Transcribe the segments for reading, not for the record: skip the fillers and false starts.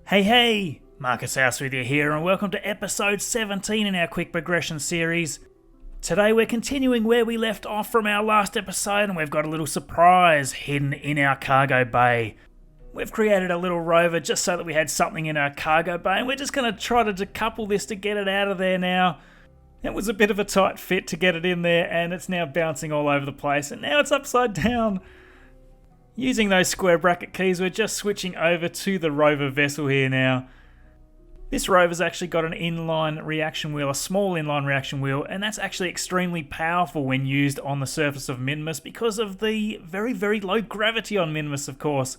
Hey, Marcus House with you here, and welcome to episode 17 in our quick progression series. Today we're continuing where we left off from our last episode, and we've got a little surprise hidden in our cargo bay. We've created a little rover just so that we had something in our cargo bay, and we're just going to try to decouple this to get it out of there now. It was a bit of a tight fit to get it in there, and it's now bouncing all over the place, and now it's upside down. Using those square bracket keys, we're just switching over to the rover vessel here now. This rover's actually got an inline reaction wheel, a small inline reaction wheel, and that's actually extremely powerful when used on the surface of Minmus because of the very, very low gravity on Minmus, of course.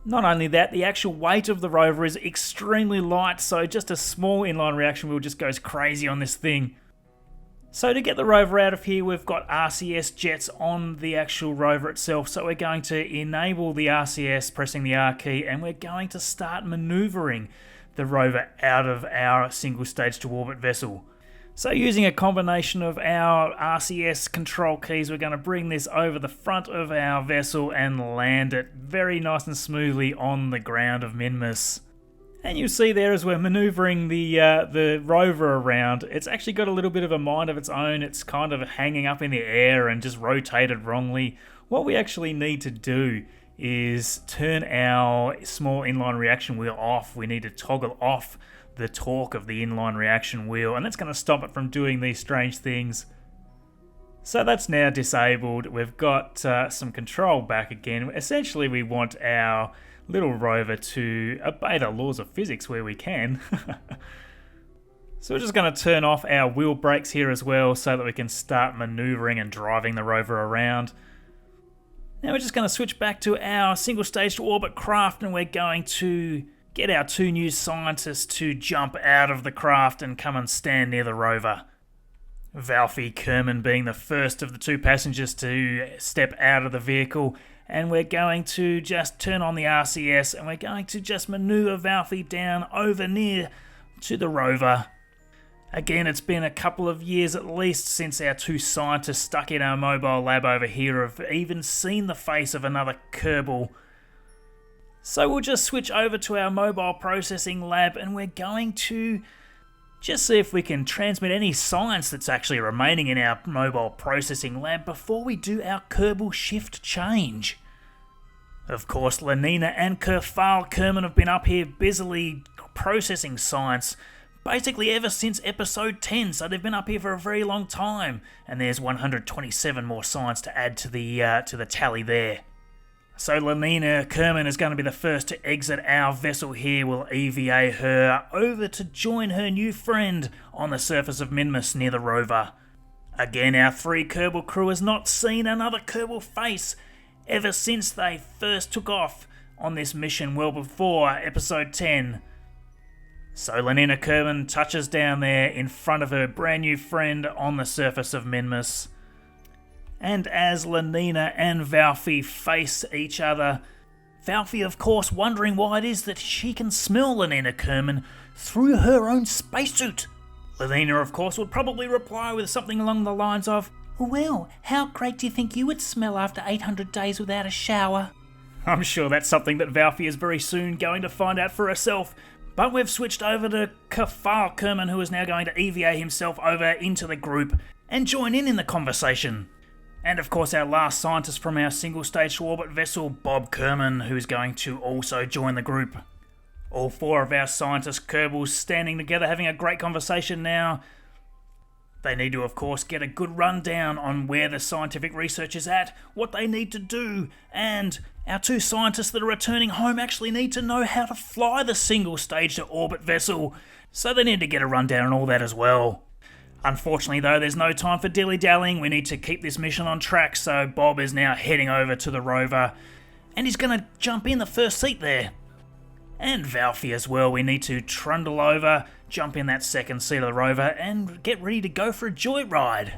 Not only that, the actual weight of the rover is extremely light, so just a small inline reaction wheel just goes crazy on this thing. So to get the rover out of here, we've got RCS jets on the actual rover itself. So we're going to enable the RCS, pressing the R key, and we're going to start maneuvering the rover out of our single stage to orbit vessel. So using a combination of our RCS control keys, we're going to bring this over the front of our vessel and land it very nice and smoothly on the ground of Minmus. And you see there as we're maneuvering the rover around, it's actually got a little bit of a mind of its own. It's kind of hanging up in the air and just rotated wrongly. What we actually need to do is turn our small inline reaction wheel off. We need to toggle off the torque of the inline reaction wheel, and that's going to stop it from doing these strange things. So that's now disabled. We've got some control back again. Essentially, we want our little rover to obey the laws of physics where we can. So we're just going to turn off our wheel brakes here as well so that we can start maneuvering and driving the rover around. Now we're just going to switch back to our single stage to orbit craft, and we're going to get our two new scientists to jump out of the craft and come and stand near the rover. Kerbin being the first of the two passengers to step out of the vehicle, and we're going to just turn on the RCS and we're going to just maneuver Valfie down over near to the rover. Again, it's been a couple of years at least since our two scientists stuck in our mobile lab over here have even seen the face of another Kerbal. So we'll just switch over to our mobile processing lab, and we're going to just see if we can transmit any science that's actually remaining in our mobile processing lab before we do our Kerbal shift change. Of course, Lenina and Kerbin have been up here busily processing science basically ever since episode 10, so they've been up here for a very long time, and there's 127 more science to add to the tally there. So Lenina Kerbin is going to be the first to exit our vessel here. We'll EVA her over to join her new friend on the surface of Minmus near the rover. Again, our three Kerbal crew has not seen another Kerbal face ever since they first took off on this mission well before episode 10. So Lenina Kerbin touches down there in front of her brand new friend on the surface of Minmus. And as Lenina and Valfie face each other, Valfie of course wondering why it is that she can smell Lenina Kerbin through her own spacesuit. Lenina of course would probably reply with something along the lines of, "Well, how great do you think you would smell after 800 days without a shower?" I'm sure that's something that Valfie is very soon going to find out for herself. But we've switched over to Kerbin, who is now going to EVA himself over into the group and join in the conversation. And of course our last scientist from our single stage to orbit vessel, Kerbin, who is going to also join the group. All four of our scientist Kerbals standing together having a great conversation now. They need to of course get a good rundown on where the scientific research is at, what they need to do, and our two scientists that are returning home actually need to know how to fly the single stage to orbit vessel, so they need to get a rundown on all that as well. Unfortunately though, there's no time for dilly-dallying. We need to keep this mission on track, so Bob is now heading over to the rover, and he's going to jump in the first seat there. And Valfie as well, we need to trundle over, jump in that second seat of the rover, and get ready to go for a joyride.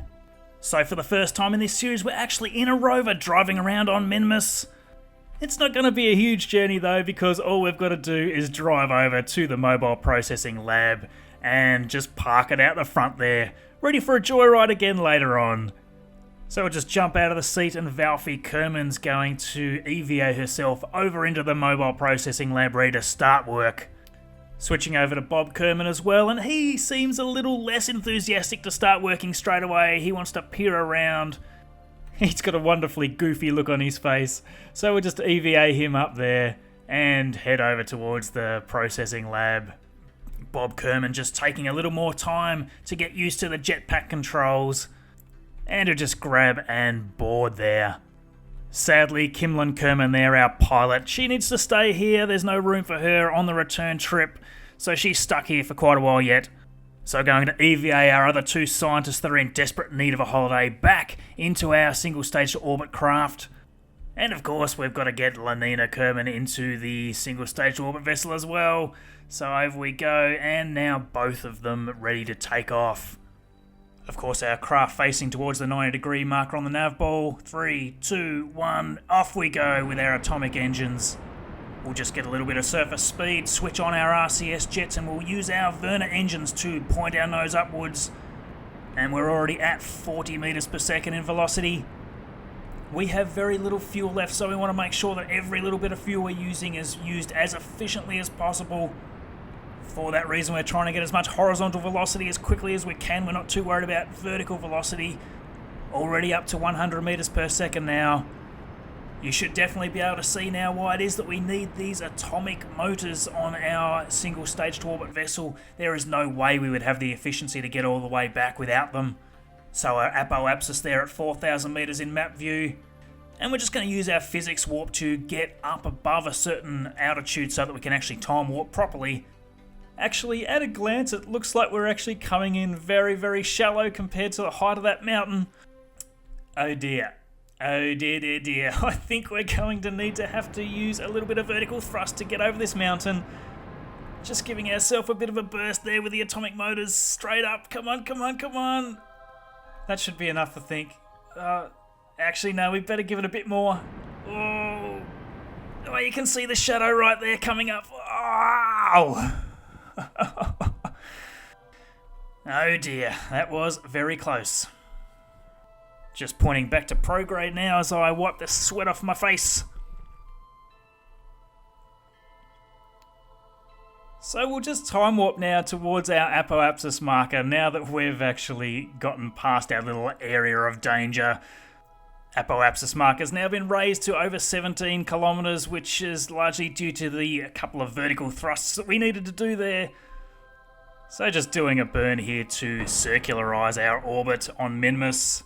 So for the first time in this series, we're actually in a rover driving around on Minmus. It's not going to be a huge journey though, because all we've got to do is drive over to the mobile processing lab and just park it out the front there, ready for a joyride again later on. So we'll just jump out of the seat, and Valfie Kerbin's going to EVA herself over into the mobile processing lab ready to start work. Switching over to Bob Kerbin as well, and he seems a little less enthusiastic to start working straight away. He wants to peer around. He's got a wonderfully goofy look on his face, so we'll just EVA him up there and head over towards the processing lab. Bob Kerbin just taking a little more time to get used to the jetpack controls, and to just grab and board there. Sadly, Kimlin Kerbin there, our pilot, she needs to stay here. There's no room for her on the return trip, so she's stuck here for quite a while yet. So going to EVA our other two scientists that are in desperate need of a holiday back into our single stage to orbit craft. And of course we've got to get Lenina Kerbin into the single stage to orbit vessel as well. So over we go, and now both of them ready to take off. Of course, our craft facing towards the 90-degree marker on the nav ball. 3, 2, 1, off we go with our atomic engines. We'll just get a little bit of surface speed, switch on our RCS jets, and we'll use our Verna engines to point our nose upwards. And we're already at 40 meters per second in velocity. We have very little fuel left, so we want to make sure that every little bit of fuel we're using is used as efficiently as possible. For that reason, we're trying to get as much horizontal velocity as quickly as we can. We're not too worried about vertical velocity. Already up to 100 meters per second now. You should definitely be able to see now why it is that we need these atomic motors on our single stage to orbit vessel. There is no way we would have the efficiency to get all the way back without them. So our apoapsis there at 4,000 meters in map view. And we're just going to use our physics warp to get up above a certain altitude so that we can actually time warp properly. Actually, at a glance, it looks like we're actually coming in very, very shallow compared to the height of that mountain. Oh dear. Oh dear, dear, dear. I think we're going to need to have to use a little bit of vertical thrust to get over this mountain. Just giving ourselves a bit of a burst there with the atomic motors straight up. Come on, come on, come on. That should be enough, I think. Actually, no, we better give it a bit more. Oh, you can see the shadow right there coming up. Oh! Oh dear, that was very close. Just pointing back to prograde now as I wipe the sweat off my face. So we'll just time warp now towards our apoapsis marker now that we've actually gotten past our little area of danger. Apoapsis marker has now been raised to over 17 kilometers, which is largely due to the couple of vertical thrusts that we needed to do there. So just doing a burn here to circularize our orbit on Minmus.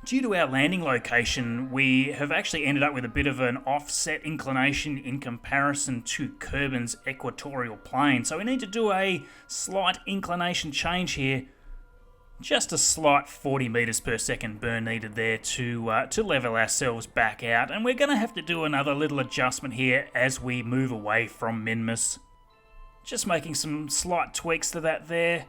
Due to our landing location, we have actually ended up with a bit of an offset inclination in comparison to Kerbin's equatorial plane. So we need to do a slight inclination change here. Just a slight 40 meters per second burn needed there to level ourselves back out. And we're going to have to do another little adjustment here as we move away from Minmus. Just making some slight tweaks to that there.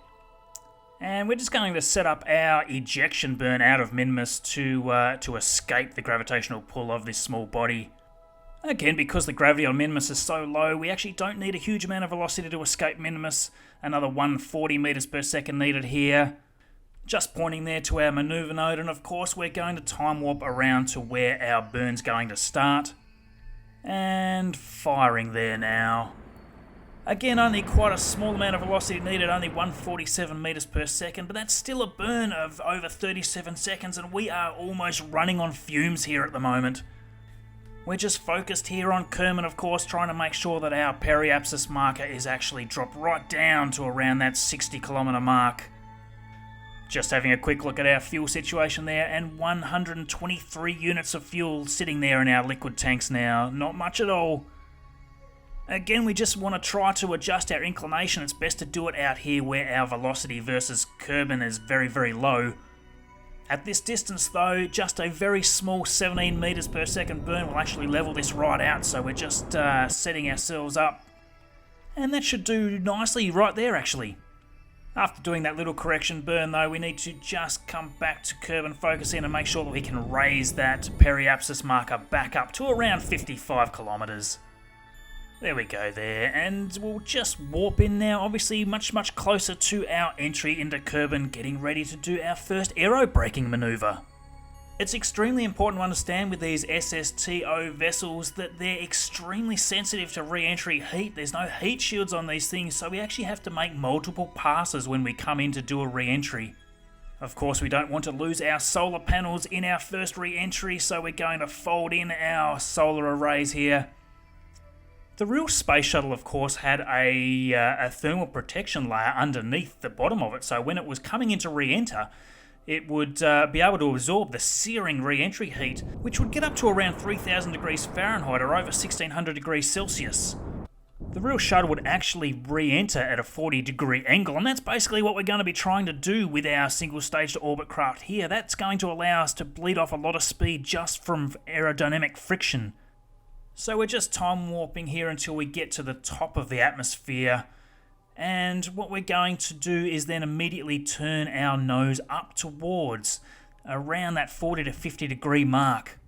And we're just going to set up our ejection burn out of Minmus to escape the gravitational pull of this small body. Again, because the gravity on Minmus is so low, we actually don't need a huge amount of velocity to escape Minmus. Another 140 meters per second needed here. Just pointing there to our maneuver node, and of course we're going to time warp around to where our burn's going to start. And firing there now. Again, only quite a small amount of velocity needed, only 147 meters per second, but that's still a burn of over 37 seconds, and we are almost running on fumes here at the moment. We're just focused here on Kerbin, of course, trying to make sure that our periapsis marker is actually dropped right down to around that 60 kilometer mark. Just having a quick look at our fuel situation there, and 123 units of fuel sitting there in our liquid tanks now. Not much at all. Again, we just want to try to adjust our inclination. It's best to do it out here where our velocity versus Kerbin is very, very low. At this distance though, just a very small 17 meters per second burn will actually level this right out, so we're just setting ourselves up. And that should do nicely right there actually. After doing that little correction burn though, we need to just come back to Kerbin, focus in and make sure that we can raise that periapsis marker back up to around 55 kilometers. There we go there, and we'll just warp in now, obviously much, much closer to our entry into Kerbin, getting ready to do our first aerobraking maneuver. It's extremely important to understand with these SSTO vessels that they're extremely sensitive to re-entry heat. There's no heat shields on these things, so we actually have to make multiple passes when we come in to do a re-entry. Of course, we don't want to lose our solar panels in our first re-entry, so we're going to fold in our solar arrays here. The real space shuttle, of course, had a thermal protection layer underneath the bottom of it, so when it was coming in to re-enter, it would be able to absorb the searing re-entry heat, which would get up to around 3000 degrees Fahrenheit or over 1600 degrees Celsius. The real shuttle would actually re-enter at a 40-degree angle, and that's basically what we're going to be trying to do with our single-stage to orbit craft here. That's going to allow us to bleed off a lot of speed just from aerodynamic friction. So we're just time warping here until we get to the top of the atmosphere. And what we're going to do is then immediately turn our nose up towards around that 40 to 50 degree mark.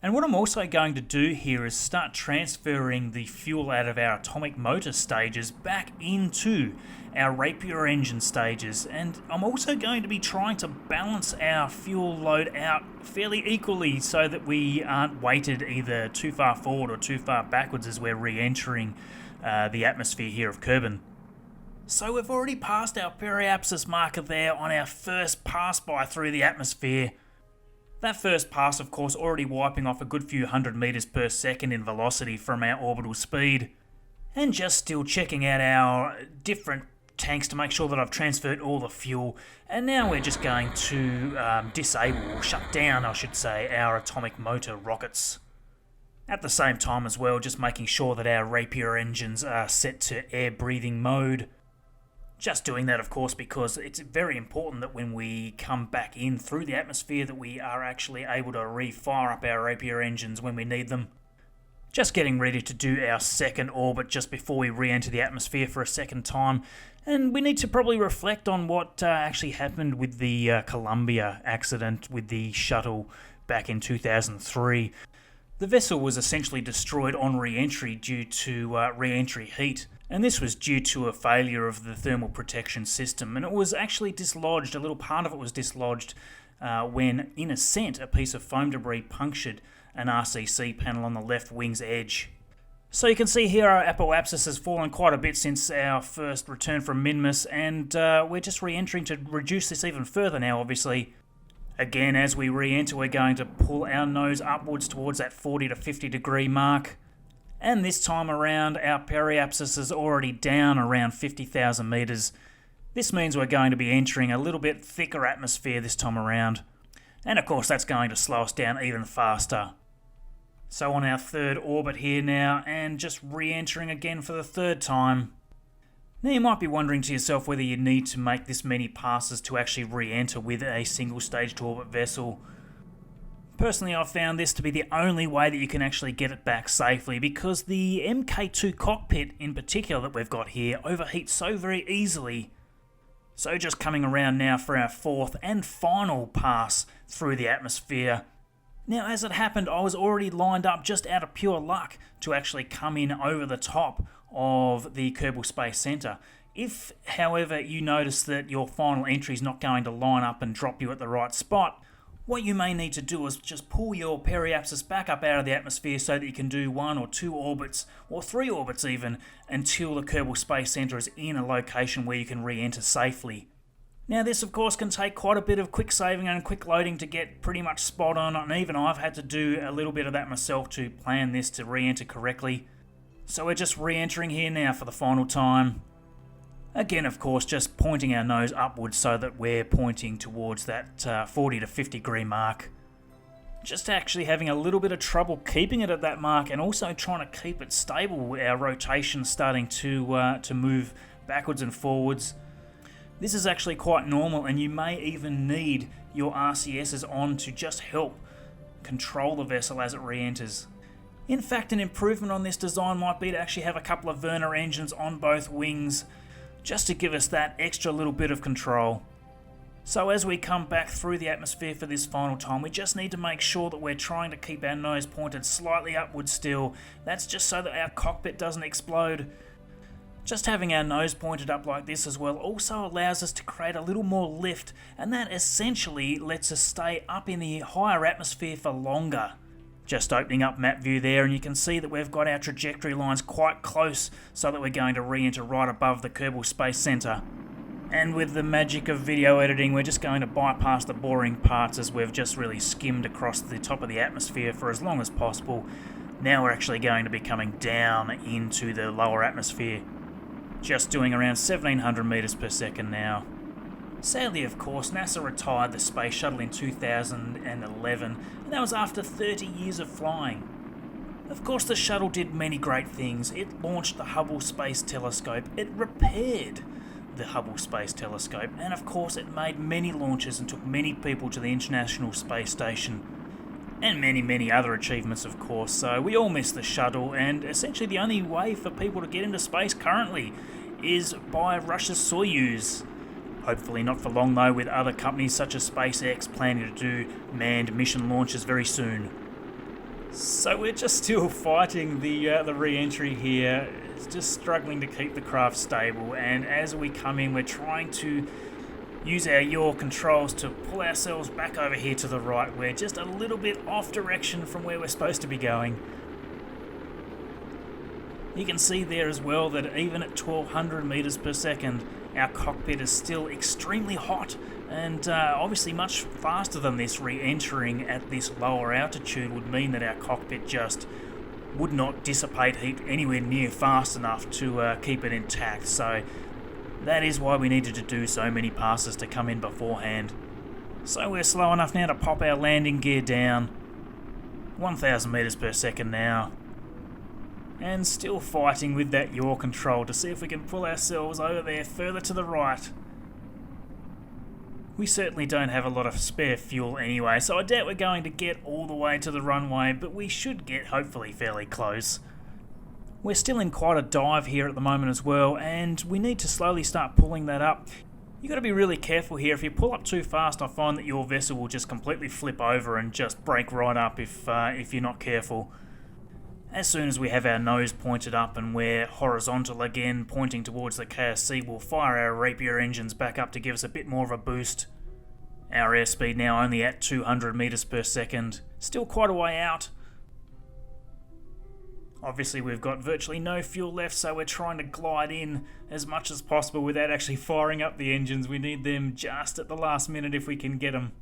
And what I'm also going to do here is start transferring the fuel out of our atomic motor stages back into our Rapier engine stages. And I'm also going to be trying to balance our fuel load out fairly equally so that we aren't weighted either too far forward or too far backwards as we're re-entering the atmosphere here of Kerbin. So we've already passed our periapsis marker there on our first pass by through the atmosphere. That first pass, of course, already wiping off a good few 100 meters per second in velocity from our orbital speed. And just still checking out our different tanks to make sure that I've transferred all the fuel. And now we're just going to disable, or shut down, I should say, our atomic motor rockets. At the same time as well, just making sure that our Rapier engines are set to air breathing mode. Just doing that, of course, because it's very important that when we come back in through the atmosphere that we are actually able to re-fire up our Rapier engines when we need them. Just getting ready to do our second orbit just before we re-enter the atmosphere for a second time. And we need to probably reflect on what actually happened with the Columbia accident with the shuttle back in 2003. The vessel was essentially destroyed on re-entry due to re-entry heat, and this was due to a failure of the thermal protection system, and it was actually dislodged, a little part of it was dislodged when in Ascent a piece of foam debris punctured an RCC panel on the left wing's edge. So you can see here our apoapsis has fallen quite a bit since our first return from Minmus, and we're just re-entering to reduce this even further now, obviously. Again, as we re-enter, we're going to pull our nose upwards towards that 40 to 50 degree mark. And this time around, our periapsis is already down around 50,000 meters. This means we're going to be entering a little bit thicker atmosphere this time around. And of course, that's going to slow us down even faster. So on our third orbit here now, and just re-entering again for the third time. Now you might be wondering to yourself whether you need to make this many passes to actually re-enter with a single stage to orbit vessel. Personally, I've found this to be the only way that you can actually get it back safely, because the MK2 cockpit in particular that we've got here overheats so very easily. So just coming around now for our fourth and final pass through the atmosphere. Now as it happened, I was already lined up just out of pure luck to actually come in over the top of the Kerbal Space Center. If, however, you notice that your final entry is not going to line up and drop you at the right spot, what you may need to do is just pull your periapsis back up out of the atmosphere so that you can do 1 or 2 orbits, or 3 orbits even, until the Kerbal Space Center is in a location where you can re-enter safely. Now this of course can take quite a bit of quick saving and quick loading to get pretty much spot on, and even I've had to do a little bit of that myself to plan this to re-enter correctly. So we're just re-entering here now for the final time. Again, of course, just pointing our nose upwards so that we're pointing towards that 40 to 50 degree mark. Just actually having a little bit of trouble keeping it at that mark, and also trying to keep it stable. Our rotation starting to move backwards and forwards. This is actually quite normal, and you may even need your RCSs on to just help control the vessel as it re-enters. In fact, an improvement on this design might be to actually have a couple of Werner engines on both wings, just to give us that extra little bit of control. So as we come back through the atmosphere for this final time, we just need to make sure that we're trying to keep our nose pointed slightly upwards still. That's just so that our cockpit doesn't explode. Just having our nose pointed up like this as well also allows us to create a little more lift, and that essentially lets us stay up in the higher atmosphere for longer. Just opening up map view there, and you can see that we've got our trajectory lines quite close so that we're going to re-enter right above the Kerbal Space Center. And with the magic of video editing, we're just going to bypass the boring parts as we've just really skimmed across the top of the atmosphere for as long as possible. Now we're actually going to be coming down into the lower atmosphere. Just doing around 1700 meters per second now. Sadly, of course, NASA retired the space shuttle in 2011, and that was after 30 years of flying. Of course, the shuttle did many great things. It launched the Hubble Space Telescope, it repaired the Hubble Space Telescope, and of course it made many launches and took many people to the International Space Station. And many other achievements, of course. So we all miss the shuttle, and essentially the only way for people to get into space currently is by Russia's Soyuz. Hopefully not for long though, with other companies such as SpaceX planning to do manned mission launches very soon. So we're just still fighting the re-entry here, just struggling to keep the craft stable, and as we come in we're trying to use our yaw controls to pull ourselves back over here to the right. We're just a little bit off direction from where we're supposed to be going. You can see there as well that even at 1200 meters per second, our cockpit is still extremely hot, and obviously much faster than this. Re-entering at this lower altitude would mean that our cockpit just would not dissipate heat anywhere near fast enough to keep it intact. So that is why we needed to do so many passes to come in beforehand. So we're slow enough now to pop our landing gear down. 1000 meters per second now. And still fighting with that yaw control to see if we can pull ourselves over there further to the right. We certainly don't have a lot of spare fuel anyway, so I doubt we're going to get all the way to the runway, but we should get hopefully fairly close. We're still in quite a dive here at the moment as well, and we need to slowly start pulling that up. You've got to be really careful here. If you pull up too fast, I find that your vessel will just completely flip over and just break right up if you're not careful. As soon as we have our nose pointed up and we're horizontal again, pointing towards the KSC, we'll fire our Rapier engines back up to give us a bit more of a boost. Our airspeed now only at 200 meters per second, still quite a way out. Obviously we've got virtually no fuel left, so we're trying to glide in as much as possible without actually firing up the engines. We need them just at the last minute if we can get them.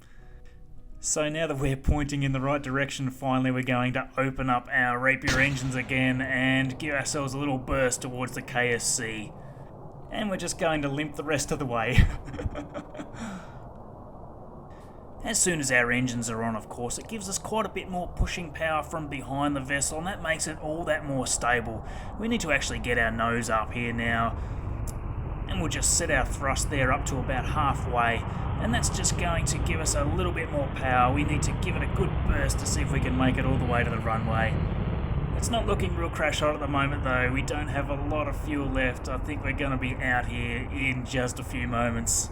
So now that we're pointing in the right direction, finally we're going to open up our Rapier engines again and give ourselves a little burst towards the KSC. And we're just going to limp the rest of the way. As soon as our engines are on, of course, it gives us quite a bit more pushing power from behind the vessel, and that makes it all that more stable. We need to actually get our nose up here now, and we'll just set our thrust there up to about halfway, and that's just going to give us a little bit more power. We need to give it a good burst to see if we can make it all the way to the runway. It's not looking real crash hot at the moment though. We don't have a lot of fuel left. I think we're going to be out here in just a few moments.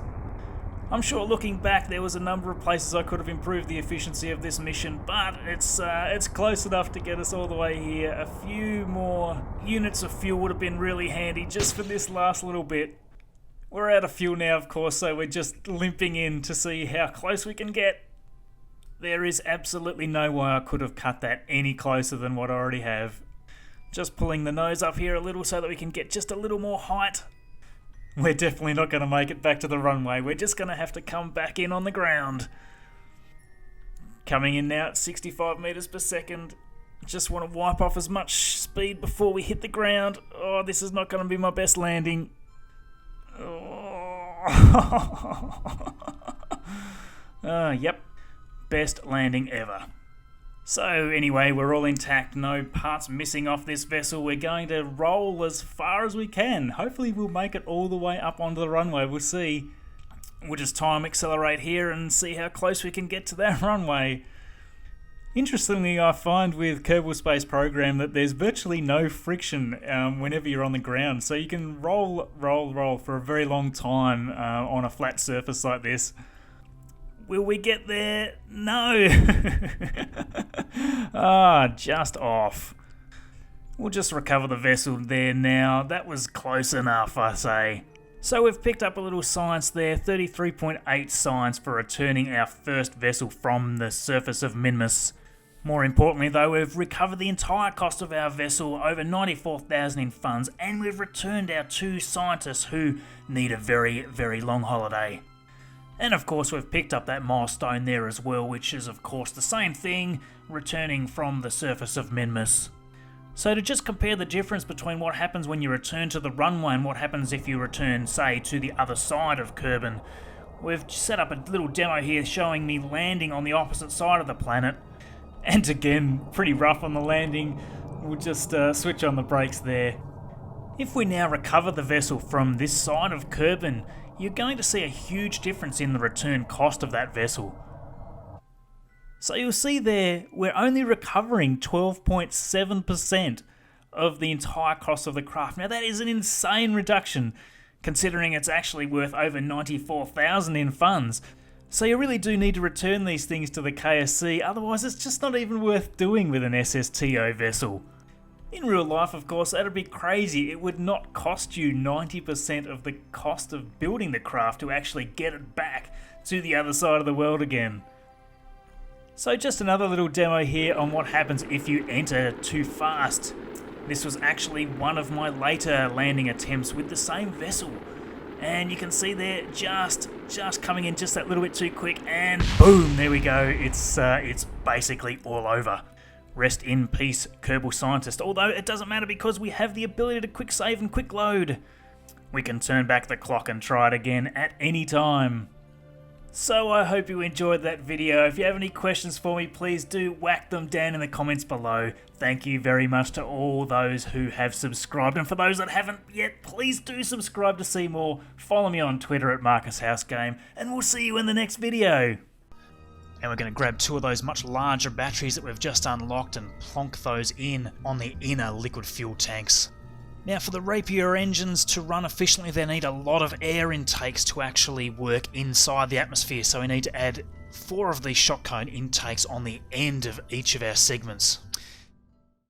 I'm sure looking back there was a number of places I could have improved the efficiency of this mission, but it's close enough to get us all the way here. A few more units of fuel would have been really handy just for this last little bit. We're out of fuel now, of course, so we're just limping in to see how close we can get. There is absolutely no way I could have cut that any closer than what I already have. Just pulling the nose up here a little so that we can get just a little more height. We're definitely not going to make it back to the runway. We're just going to have to come back in on the ground. Coming in now at 65 meters per second. Just want to wipe off as much speed before we hit the ground. Oh, this is not going to be my best landing. Yep. Best landing ever. So anyway, we're all intact, no parts missing off this vessel. We're going to roll as far as we can. Hopefully we'll make it all the way up onto the runway, we'll see. We'll just time accelerate here and see how close we can get to that runway. Interestingly, I find with Kerbal Space Program that there's virtually no friction whenever you're on the ground. So you can roll for a very long time on a flat surface like this. Will we get there? No. Just off. We'll just recover the vessel there now. That was close enough, I say. So we've picked up a little science there, 33.8 science for returning our first vessel from the surface of Minmus. More importantly though, we've recovered the entire cost of our vessel, over 94,000 in funds, and we've returned our 2 scientists who need a very, very long holiday. And of course we've picked up that milestone there as well, which is of course the same thing, returning from the surface of Minmus. So to just compare the difference between what happens when you return to the runway and what happens if you return, say, to the other side of Kerbin, we've set up a little demo here showing me landing on the opposite side of the planet. And again, pretty rough on the landing. We'll just switch on the brakes there. If we now recover the vessel from this side of Kerbin, you're going to see a huge difference in the return cost of that vessel. So you'll see there, we're only recovering 12.7% of the entire cost of the craft. Now that is an insane reduction, considering it's actually worth over 94,000 in funds. So you really do need to return these things to the KSC, otherwise it's just not even worth doing with an SSTO vessel. In real life, of course, that'd be crazy. It would not cost you 90% of the cost of building the craft to actually get it back to the other side of the world again. So just another little demo here on what happens if you enter too fast. This was actually one of my later landing attempts with the same vessel. And you can see there, just coming in just that little bit too quick, and boom, there we go. It's basically all over. Rest in peace, Kerbal scientist. Although it doesn't matter because we have the ability to quick save and quick load. We can turn back the clock and try it again at any time. So I hope you enjoyed that video. If you have any questions for me, please do whack them down in the comments below. Thank you very much to all those who have subscribed, and for those that haven't yet, please do subscribe to see more. Follow me on Twitter at MarcusHouseGame, and we'll see you in the next video. And we're going to grab 2 of those much larger batteries that we've just unlocked and plonk those in on the inner liquid fuel tanks. Now for the Rapier engines to run efficiently, they need a lot of air intakes to actually work inside the atmosphere, so we need to add 4 of these shot cone intakes on the end of each of our segments.